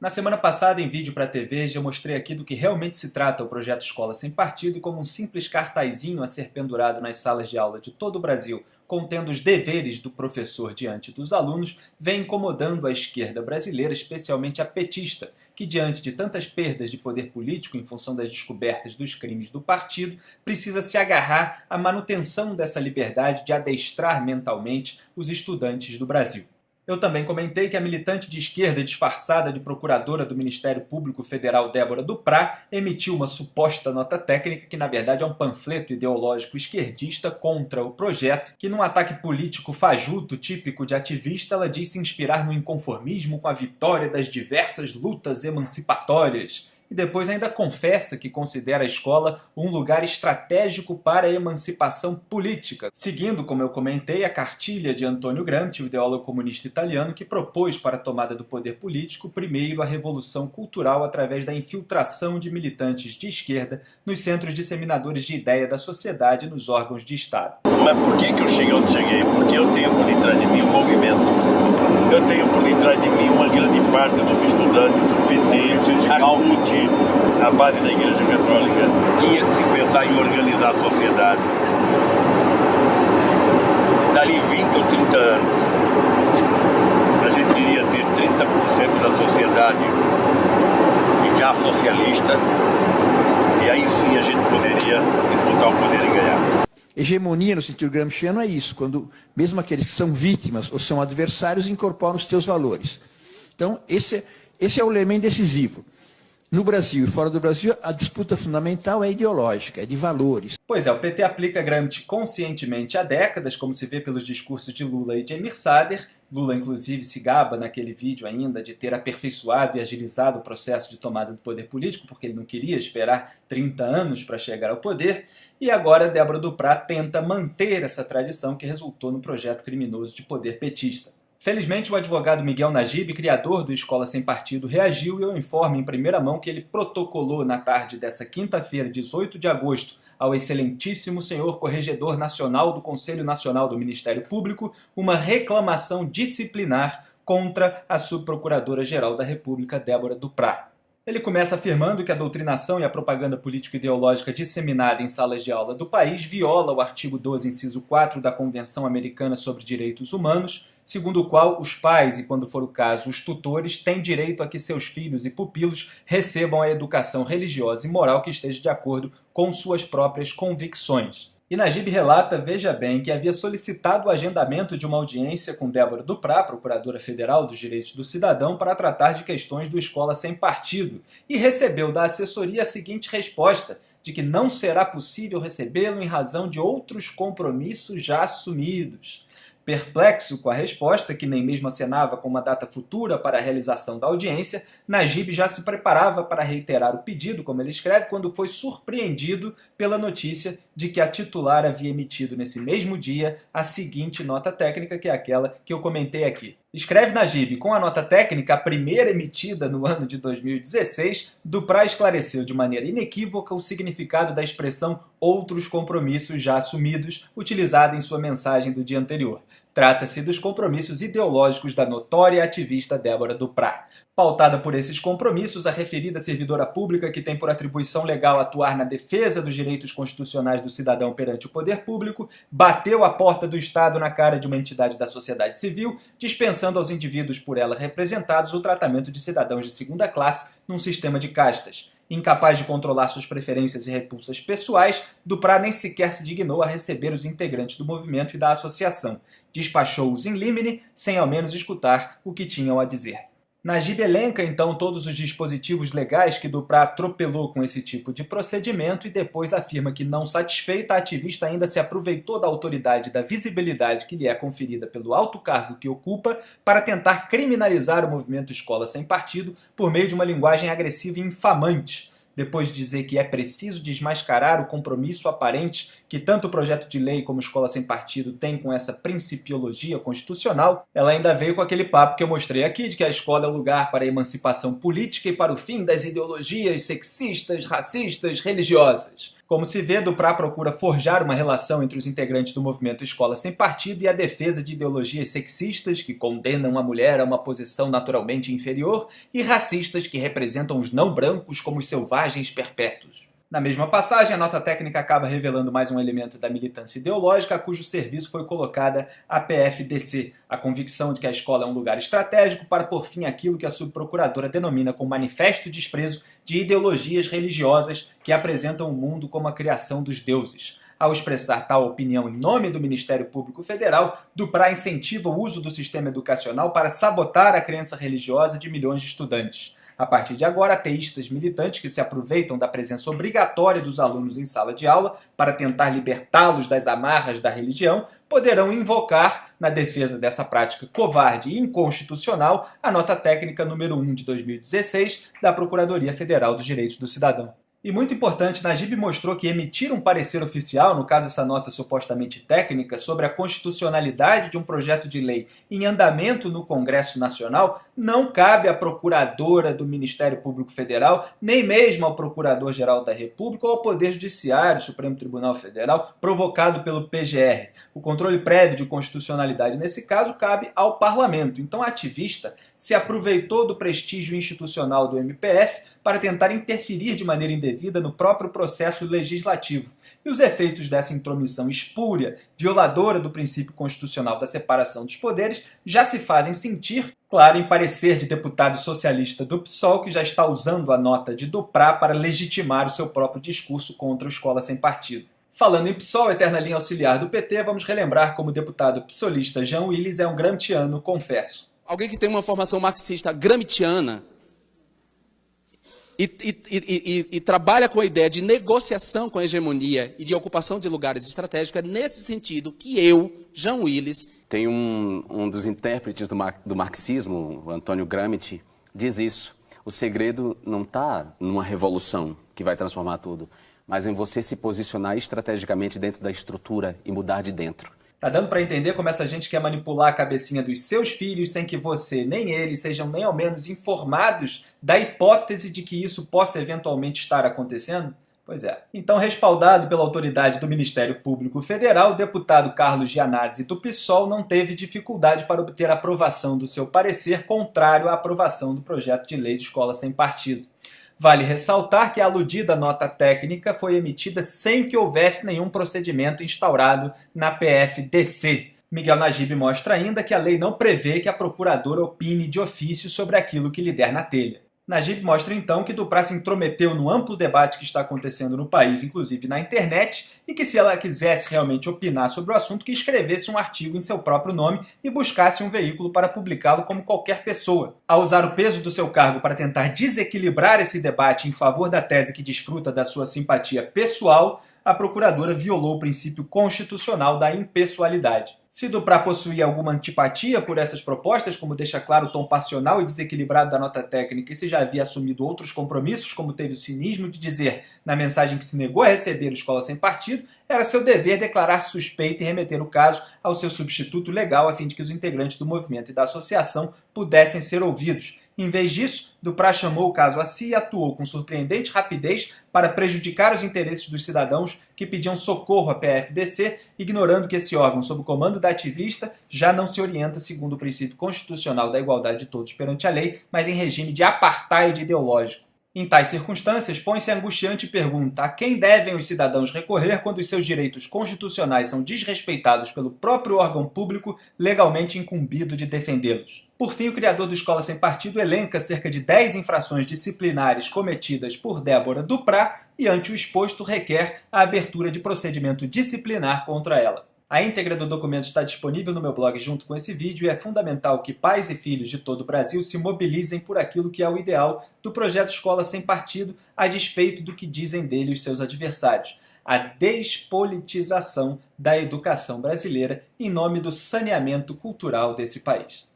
Na semana passada, em vídeo para a TV, já mostrei aqui do que realmente se trata o projeto Escola Sem Partido e como um simples cartazinho a ser pendurado nas salas de aula de todo o Brasil, contendo os deveres do professor diante dos alunos, vem incomodando a esquerda brasileira, especialmente a petista, que diante de tantas perdas de poder político em função das descobertas dos crimes do partido, precisa se agarrar à manutenção dessa liberdade de adestrar mentalmente os estudantes do Brasil. Eu também comentei que a militante de esquerda disfarçada de procuradora do Ministério Público Federal Débora Duprá emitiu uma suposta nota técnica que na verdade é um panfleto ideológico esquerdista contra o projeto, que num ataque político fajuto típico de ativista ela diz se inspirar no inconformismo com a vitória das diversas lutas emancipatórias. E depois ainda confessa que considera a escola um lugar estratégico para a emancipação política, seguindo, como eu comentei, a cartilha de Antônio Gramsci, o ideólogo comunista italiano, que propôs para a tomada do poder político, primeiro, a revolução cultural através da infiltração de militantes de esquerda nos centros disseminadores de ideia da sociedade e nos órgãos de Estado. Mas por que eu cheguei onde cheguei? Porque eu tenho por detrás de mim um movimento. Eu tenho por detrás de mim uma grande parte dos estudantes do PT, a CUT, a base da Igreja Católica, que ia se pensar em organizar a sociedade. Dali 20 ou 30 anos, a gente iria ter 30% da sociedade já socialista, e aí sim a gente poderia disputar o poder e ganhar. Hegemonia, no sentido gramsciano, é isso, quando mesmo aqueles que são vítimas ou são adversários incorporam os teus valores. Então, esse é o elemento decisivo. No Brasil e fora do Brasil, a disputa fundamental é ideológica, é de valores. Pois é, o PT aplica Gramsci conscientemente há décadas, como se vê pelos discursos de Lula e de Emir Sader. Lula, inclusive, se gaba naquele vídeo ainda de ter aperfeiçoado e agilizado o processo de tomada do poder político, porque ele não queria esperar 30 anos para chegar ao poder. E agora Débora Duprá tenta manter essa tradição que resultou no projeto criminoso de poder petista. Felizmente, o advogado Miguel Najib, criador do Escola Sem Partido, reagiu e eu informo em primeira mão que ele protocolou na tarde dessa quinta-feira, 18 de agosto, ao excelentíssimo senhor Corregedor Nacional do Conselho Nacional do Ministério Público, uma reclamação disciplinar contra a subprocuradora-geral da República, Débora Duprá. Ele começa afirmando que a doutrinação e a propaganda político-ideológica disseminada em salas de aula do país viola o artigo 12, inciso 4 da Convenção Americana sobre Direitos Humanos, segundo o qual os pais e, quando for o caso, os tutores têm direito a que seus filhos e pupilos recebam a educação religiosa e moral que esteja de acordo com suas próprias convicções. E Najib relata, veja bem, que havia solicitado o agendamento de uma audiência com Débora Duprá, Procuradora Federal dos Direitos do Cidadão, para tratar de questões do Escola Sem Partido, e recebeu da assessoria a seguinte resposta, de que não será possível recebê-lo em razão de outros compromissos já assumidos. Perplexo com a resposta, que nem mesmo acenava com uma data futura para a realização da audiência, Najib já se preparava para reiterar o pedido, como ele escreve, quando foi surpreendido pela notícia de que a titular havia emitido nesse mesmo dia a seguinte nota técnica, que é aquela que eu comentei aqui. Escreve Najib, com a nota técnica, a primeira emitida no ano de 2016, Duprá esclareceu de maneira inequívoca o significado da expressão outros compromissos já assumidos, utilizada em sua mensagem do dia anterior. Trata-se dos compromissos ideológicos da notória ativista Débora Duprá. Pautada por esses compromissos, a referida servidora pública, que tem por atribuição legal atuar na defesa dos direitos constitucionais do cidadão perante o poder público, bateu a porta do Estado na cara de uma entidade da sociedade civil, dispensando aos indivíduos por ela representados o tratamento de cidadãos de segunda classe num sistema de castas. Incapaz de controlar suas preferências e repulsas pessoais, Duprá nem sequer se dignou a receber os integrantes do movimento e da associação. Despachou-os in limine, sem ao menos escutar o que tinham a dizer. Najib elenca então todos os dispositivos legais que Duprá atropelou com esse tipo de procedimento e depois afirma que, não satisfeita, a ativista ainda se aproveitou da autoridade e da visibilidade que lhe é conferida pelo alto cargo que ocupa para tentar criminalizar o movimento Escola Sem Partido por meio de uma linguagem agressiva e infamante. Depois de dizer que é preciso desmascarar o compromisso aparente que tanto o projeto de lei como Escola Sem Partido tem com essa principiologia constitucional, ela ainda veio com aquele papo que eu mostrei aqui, de que a escola é o lugar para a emancipação política e para o fim das ideologias sexistas, racistas, religiosas. Como se vê, Duprá procura forjar uma relação entre os integrantes do movimento Escola Sem Partido e a defesa de ideologias sexistas que condenam a mulher a uma posição naturalmente inferior e racistas que representam os não brancos como os selvagens perpétuos. Na mesma passagem, a nota técnica acaba revelando mais um elemento da militância ideológica a cujo serviço foi colocada a PFDC, a convicção de que a escola é um lugar estratégico para pôr fim àquilo que a subprocuradora denomina como manifesto desprezo de ideologias religiosas que apresentam o mundo como a criação dos deuses. Ao expressar tal opinião em nome do Ministério Público Federal, Duprá incentiva o uso do sistema educacional para sabotar a crença religiosa de milhões de estudantes. A partir de agora, ateístas militantes que se aproveitam da presença obrigatória dos alunos em sala de aula para tentar libertá-los das amarras da religião poderão invocar, na defesa dessa prática covarde e inconstitucional, a nota técnica número 1 de 2016 da Procuradoria Federal dos Direitos do Cidadão. E muito importante, Najib mostrou que emitir um parecer oficial, no caso essa nota supostamente técnica, sobre a constitucionalidade de um projeto de lei em andamento no Congresso Nacional, não cabe à procuradora do Ministério Público Federal, nem mesmo ao Procurador-Geral da República ou ao Poder Judiciário, Supremo Tribunal Federal, provocado pelo PGR. O controle prévio de constitucionalidade, nesse caso, cabe ao Parlamento. Então a ativista se aproveitou do prestígio institucional do MPF para tentar interferir de maneira indevida no próprio processo legislativo. E os efeitos dessa intromissão espúria, violadora do princípio constitucional da separação dos poderes, já se fazem sentir, claro, em parecer de deputado socialista do PSOL, que já está usando a nota de Duprá para legitimar o seu próprio discurso contra a escola sem partido. Falando em PSOL, eterna linha auxiliar do PT, vamos relembrar como o deputado psolista Jean Willis é um gramsciano, confesso. Alguém que tem uma formação marxista gramsciana e trabalha com a ideia de negociação com a hegemonia e de ocupação de lugares estratégicos, é nesse sentido que eu, Jean Willis... Tem um dos intérpretes do marxismo, o Antônio Gramsci, diz isso. O segredo não está numa revolução que vai transformar tudo, mas em você se posicionar estrategicamente dentro da estrutura e mudar de dentro. Tá dando para entender como essa gente quer manipular a cabecinha dos seus filhos sem que você nem eles sejam nem ao menos informados da hipótese de que isso possa eventualmente estar acontecendo? Pois é. Então, respaldado pela autoridade do Ministério Público Federal, o deputado Carlos Gianazzi do PSOL não teve dificuldade para obter a aprovação do seu parecer contrário à aprovação do projeto de lei de escola sem partido. Vale ressaltar que a aludida nota técnica foi emitida sem que houvesse nenhum procedimento instaurado na PFDC. Miguel Najib mostra ainda que a lei não prevê que a procuradora opine de ofício sobre aquilo que lhe der na telha. Najib mostra então que Duprá se intrometeu no amplo debate que está acontecendo no país, inclusive na internet, e que se ela quisesse realmente opinar sobre o assunto, que escrevesse um artigo em seu próprio nome e buscasse um veículo para publicá-lo como qualquer pessoa. Ao usar o peso do seu cargo para tentar desequilibrar esse debate em favor da tese que desfruta da sua simpatia pessoal, a procuradora violou o princípio constitucional da impessoalidade. Se Duprá possuía alguma antipatia por essas propostas, como deixa claro o tom passional e desequilibrado da nota técnica, e se já havia assumido outros compromissos, como teve o cinismo de dizer na mensagem que se negou a receber o Escola Sem Partido, era seu dever declarar-se suspeito e remeter o caso ao seu substituto legal a fim de que os integrantes do movimento e da associação pudessem ser ouvidos. Em vez disso, Duprá chamou o caso a si e atuou com surpreendente rapidez para prejudicar os interesses dos cidadãos que pediam socorro à PFDC, ignorando que esse órgão, sob o comando da ativista, já não se orienta segundo o princípio constitucional da igualdade de todos perante a lei, mas em regime de apartheid ideológico. Em tais circunstâncias, põe-se a angustiante pergunta: a quem devem os cidadãos recorrer quando os seus direitos constitucionais são desrespeitados pelo próprio órgão público legalmente incumbido de defendê-los? Por fim, o criador do Escola Sem Partido elenca cerca de 10 infrações disciplinares cometidas por Débora Duprá e, ante o exposto, requer a abertura de procedimento disciplinar contra ela. A íntegra do documento está disponível no meu blog junto com esse vídeo e é fundamental que pais e filhos de todo o Brasil se mobilizem por aquilo que é o ideal do projeto Escola Sem Partido, a despeito do que dizem dele os seus adversários: a despolitização da educação brasileira em nome do saneamento cultural desse país.